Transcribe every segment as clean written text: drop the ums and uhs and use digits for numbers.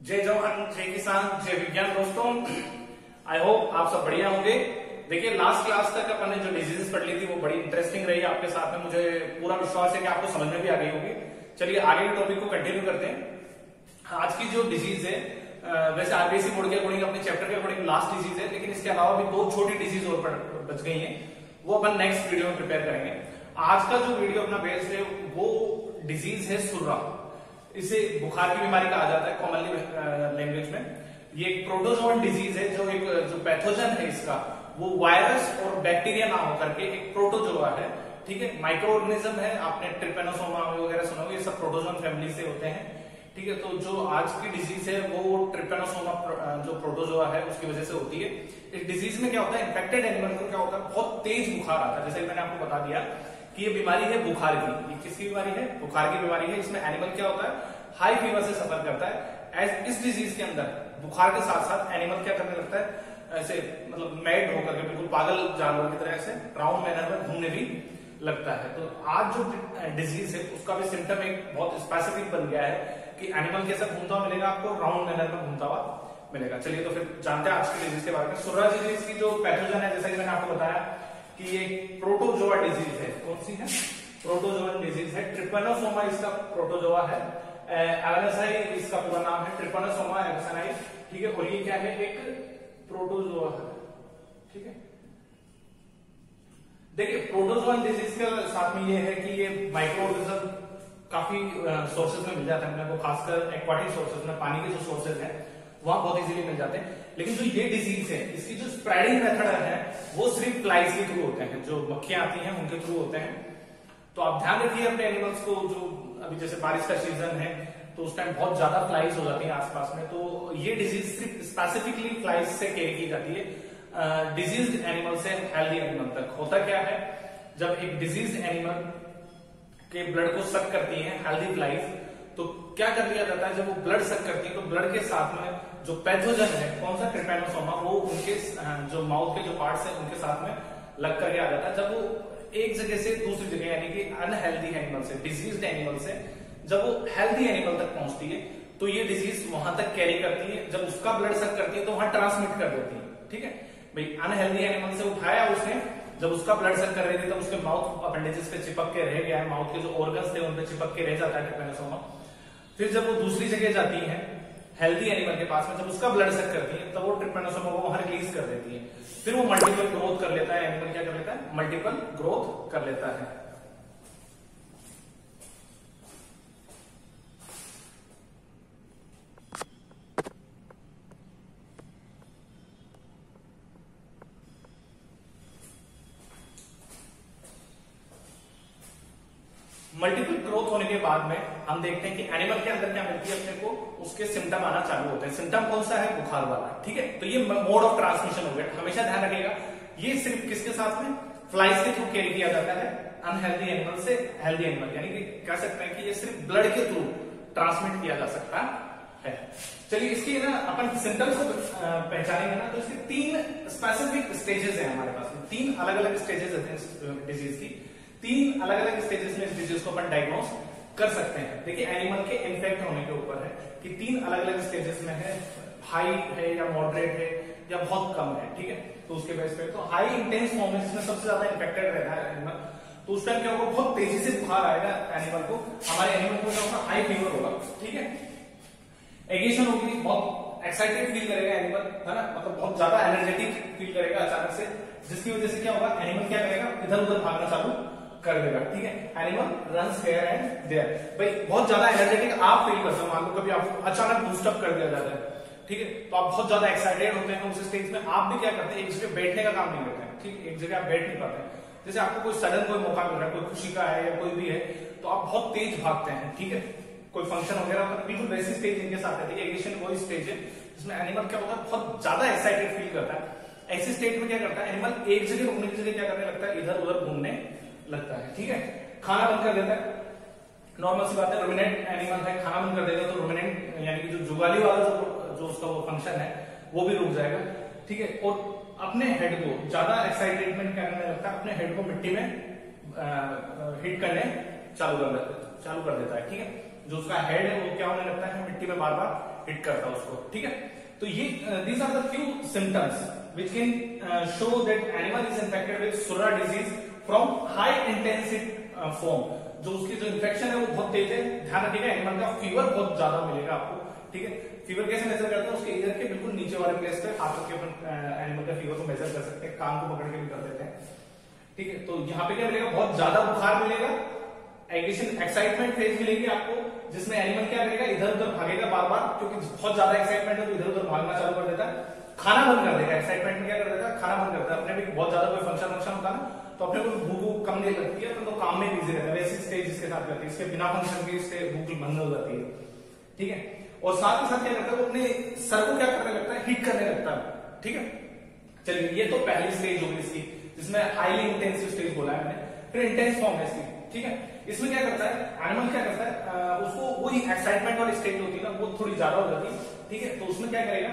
जय जवान जय किसान जय विज्ञान। दोस्तों आई होप आप सब बढ़िया होंगे। देखिए लास्ट क्लास तक अपन ने जो डिजीजेस पढ़ ली थी वो बड़ी इंटरेस्टिंग रही आपके साथ में। मुझे पूरा विश्वास है कि आपको समझ में भी आ गई होगी। चलिए आगे के टॉपिक को कंटिन्यू करते हैं। आज की जो डिजीज है वैसे आरबीएसई बोर्ड के अकॉर्डिंग अपने चैप्टर के अकॉर्डिंग लास्ट डिजीज है, लेकिन इसके अलावा भी दो छोटी डिजीज और बच गई हैं, वो अपन नेक्स्ट वीडियो में प्रिपेयर करेंगे। आज का जो वीडियो अपना बेस है वो डिजीज है सुर्रा। इसे बुखार की बीमारी कहा जाता है कॉमनली लैंग्वेज में। ये एक प्रोटोजोअन डिजीज है जो पैथोजन है इसका वो वायरस और बैक्टीरिया ना होकर के एक प्रोटोजोआ है। ठीक है, माइक्रो ऑर्गेनिज्म है। आपने ट्रिपेनोसोमा वगैरह सुना होगा, ये सब प्रोटोजोन फैमिली से होते हैं। ठीक है, तो जो आज की डिजीज है वो ट्रिपेनोसोमा जो प्रोटोजोआ है उसकी वजह से होती है। इस डिजीज में क्या होता है, इन्फेक्टेड एनिमल को क्या होता है, बहुत तेज बुखार आता है। जैसे मैंने आपको बता दिया कि ये बीमारी है बुखार की। ये किसकी बीमारी है? बुखार की बीमारी है। इसमें एनिमल क्या होता है, हाई फीवर से सफर करता है। इस डिजीज के अंदर बुखार के साथ साथ एनिमल क्या करने लगता है, ऐसे मतलब मैड होकर के बिल्कुल पागल जानवर की तरह से राउंड मैनर में घूमने भी लगता है। तो आज जो डिजीज है उसका भी सिम्टम एक बहुत स्पेसिफिक बन गया है कि एनिमल कैसा घूमता हुआ मिलेगा आपको, राउंड मैनर में घूमता हुआ मिलेगा। चलिए तो फिर जानते हैं आज की डिजीज के बारे में। सुर्रा डिजीज की जो पैथोजन है, जैसा कि मैंने आपको बताया कि ये प्रोटोजोआ डिजीज है। कौन सी है? प्रोटोजोअन डिजीज है। ट्रिपेनोसोमा इसका प्रोटोजोआ है। एवेनेसाई इसका पूरा नाम है, ट्रिपेनोसोमा एवेनेसाई। ठीक है, और ये क्या है, एक प्रोटोजोआ है। ठीक है, देखिए प्रोटोजोअन डिजीज के साथ में ये है कि ये माइक्रो ऑर्गेनिज्म काफी सोर्सेज में मिल जाता है अपने को, खासकर एक्वाटिक सोर्सेज में, पानी के जो सोर्सेज हैं वहां बहुत इजीली मिल जाते हैं। लेकिन जो ये डिजीज है इसकी जो स्प्रेडिंग मेथड है वो सिर्फ फ्लाइज के थ्रू होते हैं, जो मक्खियां आती हैं उनके थ्रू होते हैं। तो आप ध्यान रखिए अपने एनिमल्स को। जो अभी जैसे बारिश का सीजन है तो उस टाइम बहुत ज्यादा फ्लाइज हो जाती हैं आसपास में, तो ये डिजीज सिर्फ स्पेसिफिकली फ्लाइज से केयर की जाती है। डिजीज एनिमल से हेल्दी एनिमल तक होता क्या है, जब एक डिजीज एनिमल के ब्लड को सक करती है हेल्दी फ्लाइज, तो क्या कर दिया जाता है, जब वो ब्लड सक करती है तो ब्लड के साथ में जो पैथोजन है, कौन सा, ट्रिपेनोसोमा, वो उनके जो माउथ के जो पार्ट्स है उनके साथ में लग करके आ जाता है। जब वो एक जगह से दूसरी जगह यानी कि अनहेल्दी एनिमल से, डिजीज्ड एनिमल से जब वो हेल्दी एनिमल तक पहुंचती है तो ये डिजीज वहां तक कैरी करती है। जब उसका ब्लड सक करती है तो वहां ट्रांसमिट कर देती है। ठीक है भाई, अनहेल्दी एनिमल से उठाया उसने, जब उसका ब्लड सक कर रही थी तब उसके माउथ अपेंडिसेस पे चिपक के रह गया है, माउथ के जो ऑर्गन्स थे उन पे चिपक के रह जाता है ट्रिपेनोसोमा। फिर जब वो दूसरी जगह जाती है हेल्दी एनिमल के पास में, जब उसका ब्लड सक करती है तब वो ट्रिपेनोसोमा को वहां रिलीज कर देती है। फिर वो मल्टीपल ग्रोथ कर लेता है। एनिमल क्या कर लेता है, मल्टीपल ग्रोथ कर लेता है। मल्टीपल ग्रोथ होने के बाद में हम देखते हैं कि एनिमल के अंदर क्या मिलती है अपने को, उसके सिम्टम आना चालू होते हैं। सिम्टम कौन सा है, बुखार वाला। ठीक है, तो ये मोड ऑफ ट्रांसमिशन हो गया। हमेशा ध्यान रखिएगा ये सिर्फ किसके साथ में, फ्लाइज के थ्रू कैरी किया जाता है, अनहेल्दी एनिमल से हेल्दी एनिमल, यानी कि कह सकते हैं कि ये सिर्फ ब्लड के थ्रू ट्रांसमिट किया जा सकता है। चलिए इसकी ना अपन सिम्टम्स को पहचानेंगे ना, तो इसके 3 स्पेसिफिक स्टेजेस है हमारे पास में। 3 अलग अलग स्टेजेस होते हैं इस डिजीज की। 3 अलग अलग स्टेजेस में इस डिजीज को अपन डायग्नोस कर सकते हैं। देखिए एनिमल के इन्फेक्ट होने के ऊपर है कि 3 अलग अलग स्टेजेस में है, हाई है या मॉडरेट है या बहुत कम है। ठीक है, तो उसके बेस पे तो हाई इंटेंस फॉर्म में जिसमें सबसे ज्यादा इन्फेक्टेड रहता है एनिमल, तो उस टाइम क्या होगा, बहुत तेजी से बुखार आएगा एनिमल को। हमारे एनिमल को क्या होगा, हाई फीवर होगा। ठीक है, एगिएशन होगी, बहुत एक्साइटेड फील करेगा एनिमल, है ना, मतलब बहुत ज्यादा एनर्जेटिक फील करेगा अचानक से, जिसकी वजह से क्या होगा, एनिमल क्या करेगा, इधर उधर भागना चालू कर देगा। ठीक है, animal runs here and there. भाई बहुत ज्यादा एनर्जेटिक आप फील करते हो, मान लो कभी आपको अचानक बूस्टअप कर दिया जाता है, ठीक है, तो आप बहुत ज्यादा एक्साइटेड होते हैं। उस स्टेज में आप भी क्या करते हैं, एक जगह बैठने का काम नहीं करते हैं। ठीक, एक जगह आप बैठ नहीं पाते। जैसे आपको कोई सडन कोई मौका मिल रहा है, कोई खुशी का है या कोई भी है, तो आप बहुत तेज भागते हैं। ठीक है, कोई फंक्शन वगैरह होता है, बिल्कुल वैसी स्टेज इनके साथ है। एगिएशन वही स्टेज है जिसमें एनिमल क्या होता है, बहुत ज्यादा एक्साइटेड फील करता है। ऐसी स्टेट में क्या करता है एनिमल, एक जगह रुकने की जगह क्या करने लगता है, इधर उधर घूमने लगता है। ठीक है, खाना बंद कर देता है। नॉर्मल सी बात है, रुमिनेंट एनिमल है, खाना बंद कर देगा तो रुमिनेंट यानी कि जो जुगाली वाला जो उसका वो फंक्शन है वो भी रुक जाएगा। ठीक है, और अपने हेड को ज्यादा एक्साइटेडमेंट करने लगता है, अपने हेड को मिट्टी में हिट करने चालू कर देता है। ठीक है, जो उसका हेड है वो क्या होने लगता है, मिट्टी में बार बार हिट करता है उसको, ठीक है। तो ये these are the few symptoms which can show that animal is infected with surra disease from high intensity form. जो उसकी जो इन्फेक्शन है वो बहुत तेज है, ध्यान रखिएगा। एनिमल का फीवर बहुत ज्यादा मिलेगा आपको, ठीक है। फीवर कैसे मेजर करते हैं, उसके ईयर के बिल्कुल नीचे वाले प्लेस पे हाथ रख के अपन एनिमल का फीवर को मेजर कर सकते हैं, कान को पकड़ के भी कर देते हैं, ठीक है। तो यहाँ पे क्या मिलेगा, बहुत ज्यादा बुखार मिलेगा, एग्रेशन एक्साइटमेंट फेज मिलेगी आपको, जिसमें एनिमल क्या करेगा, इधर उधर भागेगा बार बार, क्योंकि बहुत ज्यादा एक्साइटमेंट है तो इधर उधर भागना चालू कर देता है। खाना बंद कर देगा, एक्साइटमेंट में क्या कर देता है, खाना बंद करता है। अपने भी बहुत ज्यादा कोई फंक्शन होता है तो अपने को भूख कम नहीं लगती है, तो काम में बिजी रहता है, वैसी स्टेज इसके साथ रहती है, इसके बिना फंक्शन के इससे भूख बंद हो जाती है, ठीक है। और साथ ही साथ क्या करता है, वो अपने सर को क्या करने लगता है, हिट करने लगता है, ठीक है। चलिए, ये तो पहली स्टेज होगी इसकी, जिसमें हाईली इंटेंसिव स्टेज बोला है मैंने। फिर इंटेंस फॉर्म है इसकी, ठीक है। इसमें क्या करता है एनिमल, क्या करता है, उसको वही एक्साइटमेंट वाली स्टेज होती है ना, वो थोड़ी ज्यादा हो जाती है, ठीक है। तो उसमें क्या करेगा,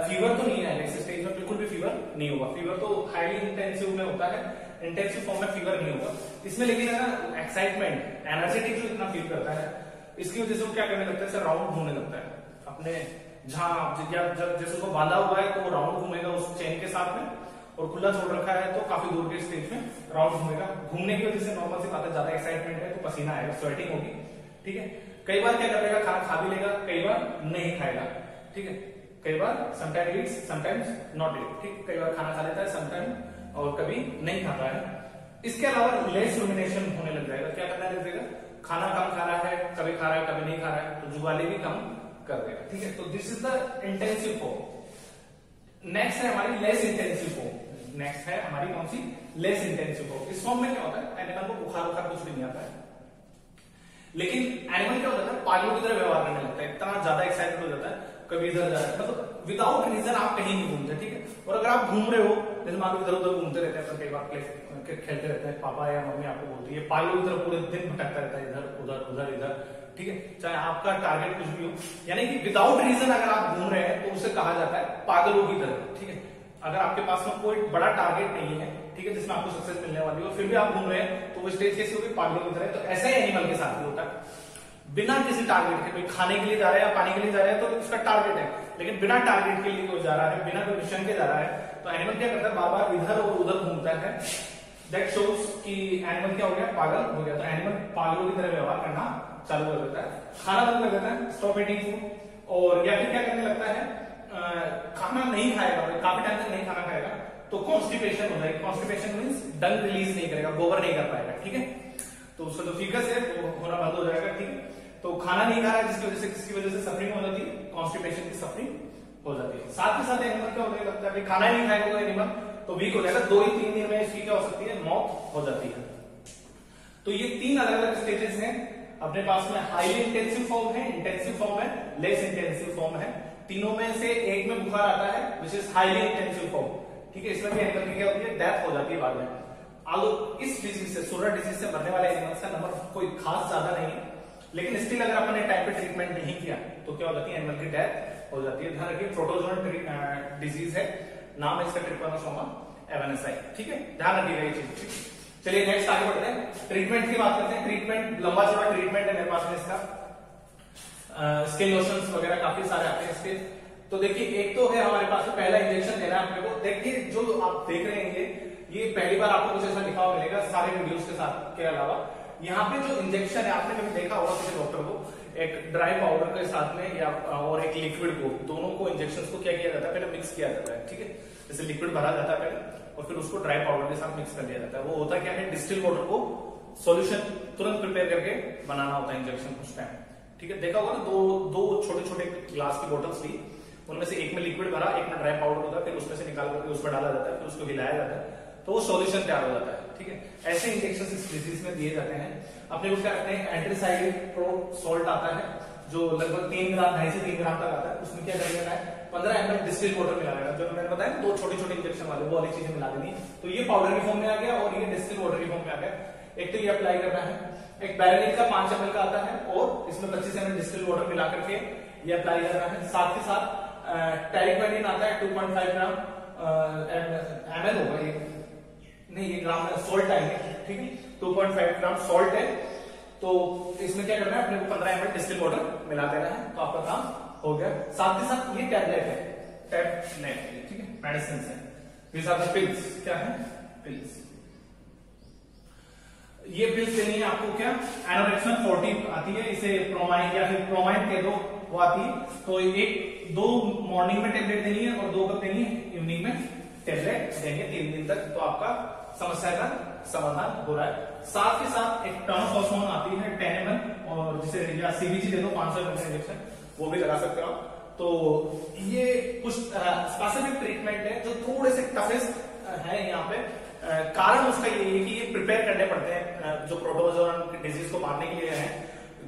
फीवर तो नहीं है इस स्टेज में, बिल्कुल भी फीवर नहीं होगा। फीवर तो हाईली इंटेंसिव में होता है, इंटेंसिव फॉर्म में फीवर नहीं होगा इसमें। लेकिन है ना, एक्साइटमेंट, एनर्जेटिक जो इतना फील करता है, इसकी वजह से वो क्या करने लगता है, सर राउंड घूमने लगता है अपने, जहां जैसे उसको बांधा हुआ है तो वो राउंड घूमेगा उस चेन के साथ में, और खुला छोड़ रखा है तो काफी दूर के स्टेज में राउंड घूमेगा। घूमने की वजह से नॉर्मल सी बात है, ज्यादा एक्साइटमेंट है तो पसीना आएगा, स्वेटिंग होगी, ठीक है। कई बार क्या करेगा, खाना खा भी लेगा, कई बार नहीं खाएगा, ठीक है। कई बार sometimes eats sometimes not eat, ठीक। कई बार खाना खा लेता है समटाइम, और कभी नहीं खाता है। इसके अलावा लेस रुमिनेशन होने लग जाएगा, क्या करना लग जाएगा, खाना कम खा रहा है, कभी खा रहा है कभी नहीं खा रहा है, तो जुगाली भी कम कर देगा, ठीक है। तो this is the intensive form. Next है हमारी लेस इंटेंसिव फॉर्म। नेक्स्ट है हमारी कौन सी, लेस इंटेंसिव फॉर्म। इस फॉर्म में क्या होता है, एनिमल को बुखार कुछ भी नहीं आता है, लेकिन एनिमल क्या होता है, पागलों की तरह व्यवहार करने लगता है, इतना ज्यादा एक्साइटेड हो जाता है, कभी इधर जा रहा है, मतलब विदाउट रीजन आप कहीं नहीं घूमते, ठीक है। और अगर आप घूम रहे हो, जैसे मान लो इधर उधर घूमते रहते हैं, कई बार खेलते रहते हैं, पापा या मम्मी आपको बोलती है, पागलों की तरह पूरे दिन भटकता रहता है, इधर उधर उधर इधर, ठीक है। चाहे आपका टारगेट कुछ भी हो, यानी कि विदाउट रीजन अगर आप घूम रहे हैं तो उसे कहा जाता है पागलों की तरह, ठीक है। अगर आपके पास में कोई बड़ा टारगेट नहीं है, ठीक है, जिसमें आपको सक्सेस मिलने वाली हो, फिर भी आप घूम रहे हैं, तो वो स्टेज कैसी होगी, पागलों की तरह। तो ऐसा ही एनिमल के साथ भी होता है, बिना किसी टारगेट के, कोई खाने के लिए जा रहा है या पानी के लिए जा रहा है तो उसका टारगेट है, लेकिन बिना टारगेट के लिए कोई जा रहा है, बिना कोई मिशन के जा रहा है, तो एनिमल क्या करता है, बार बार इधर और उधर घूमता है। दैट शोज कि एनिमल क्या हो गया, पागल हो गया। तो एनिमल पागलों की तरह व्यवहार करना चालू कर देता है, खाना बंद कर देता है, स्टॉप ईटिंग फूड, और या फिर क्या करने लगता है, खाना नहीं खाएगा, काफी टाइम तक नहीं खाना खाएगा, तो कॉन्स्टिपेशन हो जाएगी। कॉन्स्टिपेशन मींस डंग रिलीज नहीं करेगा, गोबर नहीं कर पाएगा, ठीक है। तो उसका जो फीकस है वो होना बंद हो जाएगा, ठीक है। तो खाना नहीं खा रहा है, जिसकी वजह से सफरिंग हो जाती है, कॉन्स्टिपेशन की सफरिंग हो जाती है। साथ ही साथ एनिमल क्या होने लगता है, खाना ही नहीं खाएगा तो एनिमल तो वीक हो जाएगा, 2 ही 3 दिन में इसकी क्या हो सकती है, मौत हो जाती है। तो ये 3 अलग अलग स्टेजेस हैं अपने पास में। हाईली इंटेंसिव फॉर्म है, इंटेंसिव फॉर्म है, लेस इंटेंसिव फॉर्म है। तीनों में से एक में बुखार आता है, which is highly intensive form, ठीक है। इसमें भी एनिमल की क्या होती है, डेथ हो जाती है बाद में। आलो इस डिजीज से, सुरा डिजीज से मरने वाले एनिमल्स का नंबर कोई खास ज्यादा नहीं है, लेकिन स्टिल अगर अपन ने टाइम पे ट्रीटमेंट नहीं किया तो क्या हो जाती है, एनिमल की डेथ हो जाती है। ध्यान रखिए, प्रोटोजोन डिजीज है, नाम है इसका ट्रिपैनोसोमा एवनसी, ठीक है। ध्यान रखिएगा ये चीज। चलिए नेक्स्ट आगे बढ़ते हैं, ट्रीटमेंट की बात करते हैं। ट्रीटमेंट लंबा चौड़ा ट्रीटमेंट है मेरे पास में इसका, स्किन लोशंस वगैरह काफी सारे आते हैं इसके। तो देखिए, एक तो है हमारे पास में पहला इंजेक्शन देना है अपने को। देखिए, जो आप देख रहे हैं ये पहली बार आपको कुछ ऐसा लिखा हुआ मिलेगा सारे वीडियोस के साथ के अलावा। यहाँ पे जो इंजेक्शन है, आपने कभी देखा होगा किसी डॉक्टर को एक ड्राई पाउडर के साथ में या और एक लिक्विड को, दोनों को इंजेक्शन को क्या किया जाता है, पहले मिक्स किया जाता है, ठीक है। जैसे लिक्विड भरा जाता है पहले, और फिर उसको ड्राई पाउडर के साथ मिक्स कर दिया जाता है। वो होता क्या है, डिस्टिल वाटर को सॉल्यूशन तुरंत प्रिपेयर करके बनाना होता है इंजेक्शन उस टाइम, ठीक है। देखा होगा ना, दो छोटे छोटे ग्लास की बोतल्स थी, उनमें से एक में लिक्विड भरा, एक में ड्राई पाउडर होता है, फिर उसमें से निकाल करके उसमें डाला जाता है, फिर उसको हिलाया जाता है, तो वो सॉल्यूशन तैयार हो जाता है, ठीक है। ऐसे इंजेक्शन इस डिजीज में दिए जाते हैं। अपने को क्या कहते हैं, एंटीसाइड प्रो सॉल्ट आता है, जो लगभग 3 ग्राम 2.5 से 3 ग्राम तक आता है। उसमें क्या करना है, 15 ml डिस्टिल वाटर मिला देगा, जो मैंने बताया 2 छोटे छोटे इंजेक्शन वाले, वो वाली चीजें मिला देनी। तो ये पाउडर की फॉर्म में आ गया और ये डिस्टिल वाटर की फॉर्म में आ गया। एक तो ये अप्लाई करना है, एक बैरेनिक का 5 ml का आता है, और इसमें 25 ml डिस्टिल वाटर मिला करके ये अप्लाई करना है। साथ ही साथ टेरिक्वेनिन आता है 2.5 ग्राम ml होगा ये, नहीं ये ग्राम सॉल्ट आएंगे, ठीक है। 2.5 ग्राम सॉल्ट है, तो इसमें क्या करना है, अपने को 15 ml डिस्टिल वाटर मिला देना है, तो आपका काम हो गया। साथ ही साथ ये टैबलेट है, टैबलेट, ठीक है, मेडिसिन है। these are the pills, क्या है, पिल्स। ये पिल्स देनी है आपको क्या, एनोरेक्सिन 40 आती है, इसे प्रोमाइन या फिर प्रोमाइन कह दो, वो आती है। तो एक 2 मॉर्निंग में टेबलेट देनी है और 2 कब देनी है, इवनिंग में टेबलेट देंगे 3 दिन तक, तो आपका समस्या का समाधान हो रहा है। साथ ही साथ एक टर्मोफॉस्फोन आती है 10 ml, और जिसे या सीबीजी दे दो 500 ml इंजेक्शन, वो भी लगा सकते हो आप। तो ये कुछ स्पेसिफिक ट्रीटमेंट है जो थोड़े से टफेस्ट है यहाँ पे। कारण उसका ये है कि ये प्रिपेयर करने पड़ते हैं जो प्रोटोजोन डिजीज को मारने के लिए है,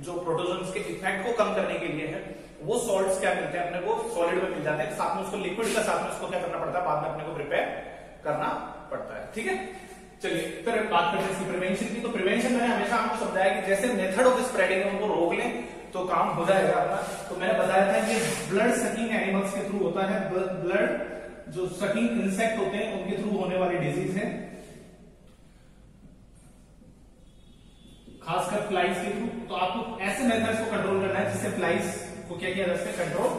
जो प्रोटोजोन्स के इफेक्ट को कम करने के लिए है। वो सॉल्ट्स क्या मिलते हैं अपने को, सॉलिड में मिल जाते हैं, साथ में उसको लिक्विड का साथ में उसको क्या करना पड़ता है, बाद में अपने को प्रिपेयर करना पड़ता है। ठीक है, चलिए फिर बात करते हैं इसकी प्रिवेंशन की। तो प्रिवेंशन मैंने हमेशा आपको समझाया कि जैसे मेथड ऑफ स्प्रेडिंग उनको रोक लें तो काम हो जाएगा अपना। तो मैंने बताया था कि ब्लड सकिंग एनिमल्स के थ्रू होता है, ब्लड जो सकिंग इंसेक्ट होते हैं उनके थ्रू होने वाली डिजीज है, खासकर फ्लाइज के थ्रू। तो आपको ऐसे मेथड्स को कंट्रोल करना है जिससे फ्लाइज को क्या किया जा सके, कंट्रोल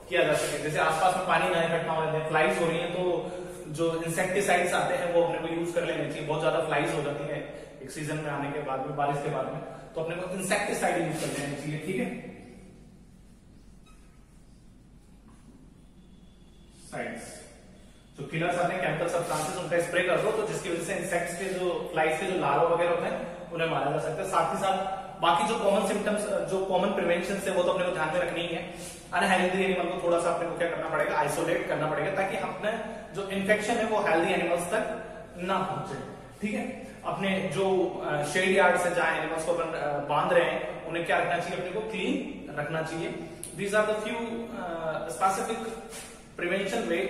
किया जा सके। जैसे आसपास में पानी ना इकट्ठा हो जाए, फ्लाइज हो रही है तो जो इंसेक्टिसाइड्स आते हैं वो अपने को यूज कर लेने चाहिए। बहुत ज्यादा फ्लाइज हो जाती है एक सीजन में आने के बाद में, बारिश के बाद में, तो अपने को इंसेक्टिसाइड यूज कर लेना चाहिए। ठीक है, साइड्स जो किलर्स आते हैं, केमिकल सब्सटेंसेस, उनका स्प्रे कर दो तो जिसकी वजह से इंसेक्ट्स के जो फ्लाइज के जो लार्वा वगैरह होते हैं उन्हें मारा जा सकता है। साथ ही साथ बाकी जो कॉमन सिम्टम्स, जो कॉमन प्रिवेंशन है वो तो अपने को ध्यान में रखनी ही है। अनहेल्दी एनिमल को थोड़ा सा अपने को क्या करना पड़ेगा, आइसोलेट करना पड़ेगा, ताकि अपने जो इन्फेक्शन है वो हेल्दी एनिमल्स तक ना पहुंचे। ठीक है, अपने जो शेड यार्ड से जहां एनिमल्स को अपन बांध रहे हैं उन्हें क्या रखना चाहिए, अपने को क्लीन रखना चाहिए। These are the few specific prevention way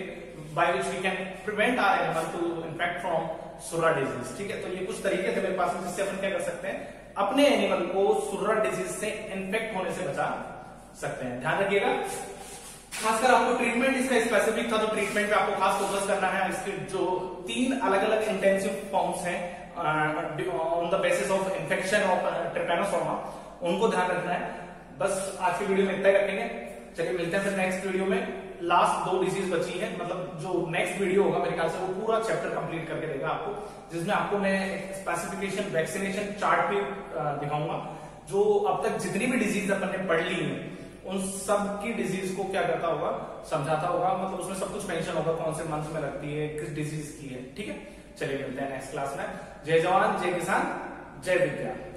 by which we can prevent our animal to infect from surra disease। ठीक है, तो ये कुछ तरीके थे मेरे पास जिससे अपन क्या कर सकते हैं, अपने एनिमल को surra disease से इन्फेक्ट होने से बचा सकते हैं। ध्यान रखिएगा, खासकर आपको ट्रीटमेंट इसका स्पेसिफिक था तो ट्रीटमेंट पे आपको खास फोकस करना है। इसके जो 3 अलग अलग इंटेंसिव फॉर्म्स हैं on the basis of infection of Trypanosoma, उनको ध्यान रखना है। बस आज की वीडियो में इतना ही रखेंगे। चलिए मिलते हैं फिर नेक्स्ट वीडियो में। लास्ट 2 डिजीज बची है, मतलब जो नेक्स्ट वीडियो होगा मेरे ख्याल से वो पूरा चैप्टर कंप्लीट करके देगा आपको, जिसमें आपको मैं स्पेसिफिकेशन वैक्सीनेशन चार्ट भी दिखाऊंगा। जो अब तक जितनी भी डिजीज अपन ने पढ़ ली है उन सब की डिजीज को क्या करता होगा, समझाता होगा, मतलब उसमें सब कुछ मेंशन होगा कौन से मंथ में लगती है, किस डिजीज की है। ठीक है, चलिए मिलते हैं नेक्स्ट क्लास में। जय जवान, जय किसान, जय विज्ञान।